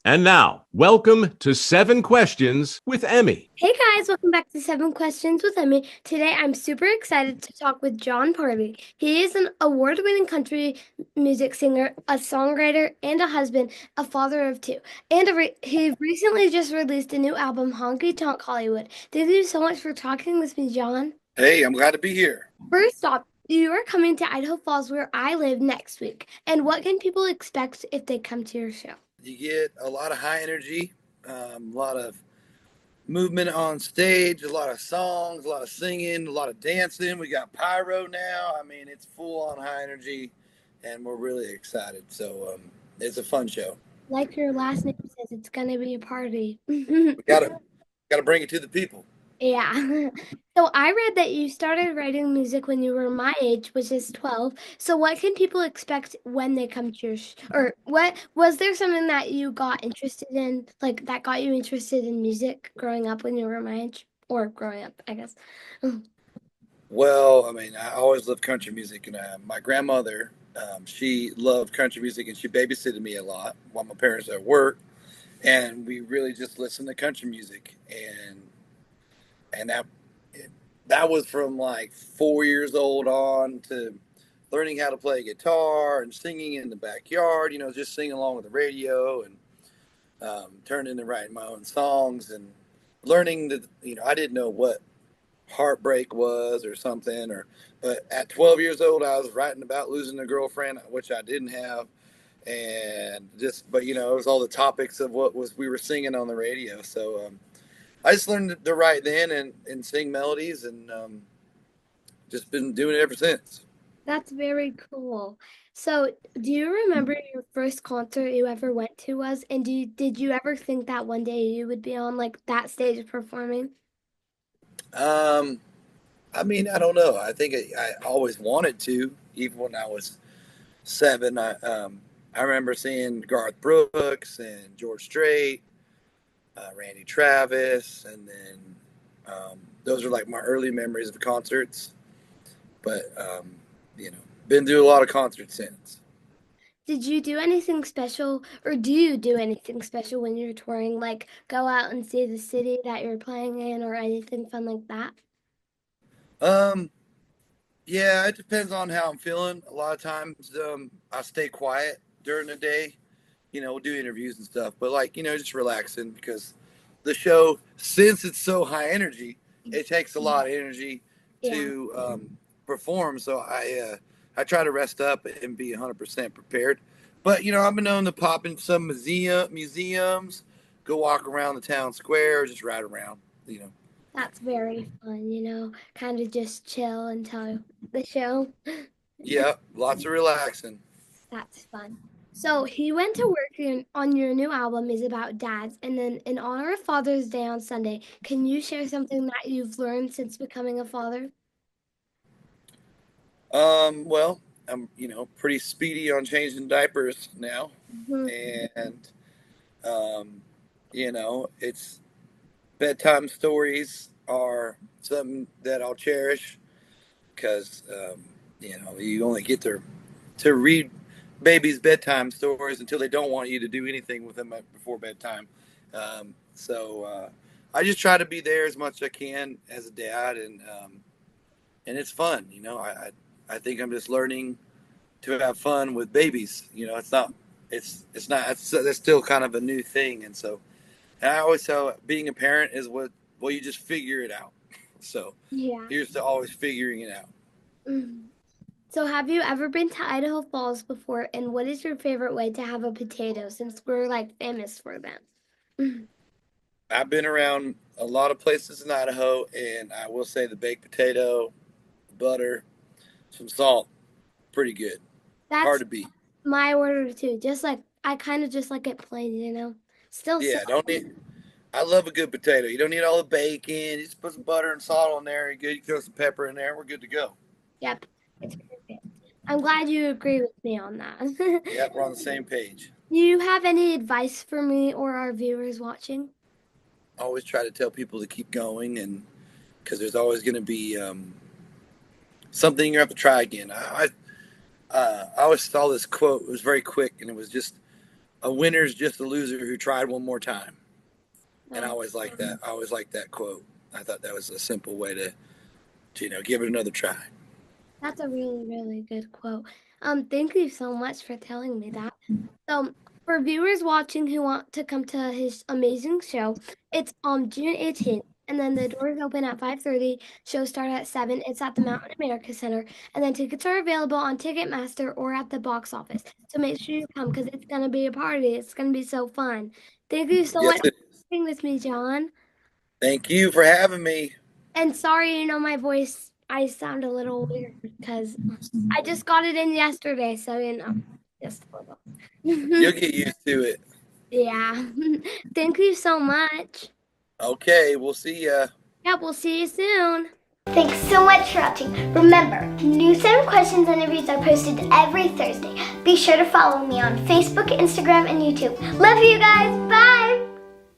And now, welcome to 7 Questions with Emmy. Hey guys, welcome back to 7 Questions with Emmy. Today I'm super excited to talk with Jon Pardi. He is an award-winning country music singer, a songwriter, and a husband, a father of two. And he recently just released a new album, Honkytonk Hollywood. Thank you so much for talking with me, Jon. Hey, I'm glad to be here. First off, you are coming to Idaho Falls, where I live, next week. And what can people expect if they come to your show? You get a lot of high energy, a lot of movement on stage, a lot of songs, a lot of singing, a lot of dancing. We got pyro now. I mean, it's full on high energy, and we're really excited. So it's a fun show. Like your last name says, it's gonna be a party. We gotta bring it to the people. Yeah. So I read that you started writing music when you were my age, which is 12. So what can people expect when they come to your or what was there something that you got interested in, like that got you interested in music growing up when you were my age or growing up, I guess. Well, I mean, I always loved country music, and my grandmother, she loved country music, and she babysitted me a lot while my parents were at work, and we really just listened to country music, and that was from like 4 years old on to learning how to play guitar and singing in the backyard. Just singing along with the radio and turning into writing my own songs and learning that I didn't know what heartbreak was or something but at 12 years old I was writing about losing a girlfriend, which I didn't have, and just but it was all the topics of what was we were singing on the radio. So I just learned to write then and sing melodies, and just been doing it ever since. That's very cool. So, do you remember your first concert you ever went to was? And did you ever think that one day you would be on like that stage performing? um I mean, I don't know. I think I always wanted to, even when I was 7. I remember seeing Garth Brooks and George Strait, Randy Travis, and then those are like my early memories of concerts. But you know, been to a lot of concerts since. Did you do anything special, or do you do anything special when you're touring? Like go out and see the city that you're playing in, or anything fun like that? Um, yeah, it depends on how I'm feeling. A lot of times, I stay quiet during the day. We'll do interviews and stuff, but like just relaxing because the show, since it's so high energy, it takes a lot of energy Yeah, to perform. So I try to rest up and be 100% prepared. But I've been known to pop in some museums, go walk around the town square, or just ride around. You know, that's very fun, kind of just chill until the show. yeah, lots of relaxing. That's fun. So he went to work on your new album is about dads, and then in honor of Father's Day on Sunday, can you share something that you've learned since becoming a father? Well, I'm pretty speedy on changing diapers now, Mhm. and um, it's bedtime stories are something that I'll cherish because you only get to read babies bedtime stories until they don't want you to do anything with them before bedtime. So I just try to be there as much as I can as a dad, and it's fun. I think I'm just learning to have fun with babies. It's still kind of a new thing, and I always tell being a parent is well, you just figure it out. So Yeah. here's to always figuring it out. Mhm. So have you ever been to Idaho Falls before? And what is your favorite way to have a potato since we're like famous for them? Mhm. I've been around a lot of places in Idaho, and I will say the baked potato, butter, some salt, pretty good. Hard That's to beat. my order too. Just like I kind of just like it plain. Still so Yeah, don't need. I love a good potato. You don't need all the bacon. You just put some butter and salt on there. You're good. You throw some pepper in there. We're good to go. yep, it's perfect. I'm glad you agree with me on that. Yeah, we're on the same page. Do you have any advice for me or our viewers watching? I always try to tell people to keep going, and because there's always going to be something you have to try again. I always saw this quote. It was very quick, and it was just a winner's just a loser who tried one more time. And I always like that. I always like that quote. I thought that was a simple way to give it another try. That's a really, really good quote. Thank you so much for telling me that. So, for viewers watching who want to come to his amazing show, it's on June 18th, and then the doors open at 5:30. Shows start at 7. It's at the Mountain America Center, and then tickets are available on Ticketmaster or at the box office. So make sure you come because it's gonna be a party. It's gonna be so fun. Thank you so much for being with me, John. Thank you for having me. And sorry, my voice, I sound a little weird because I just got it in yesterday, so just a little. You'll get used to it. Yeah. Thank you so much. Okay, we'll see ya. Yeah, we'll see you soon. Thanks so much for watching. Remember, new 7 questions interviews are posted every Thursday. Be sure to follow me on Facebook, Instagram, and YouTube. Love you guys. Bye.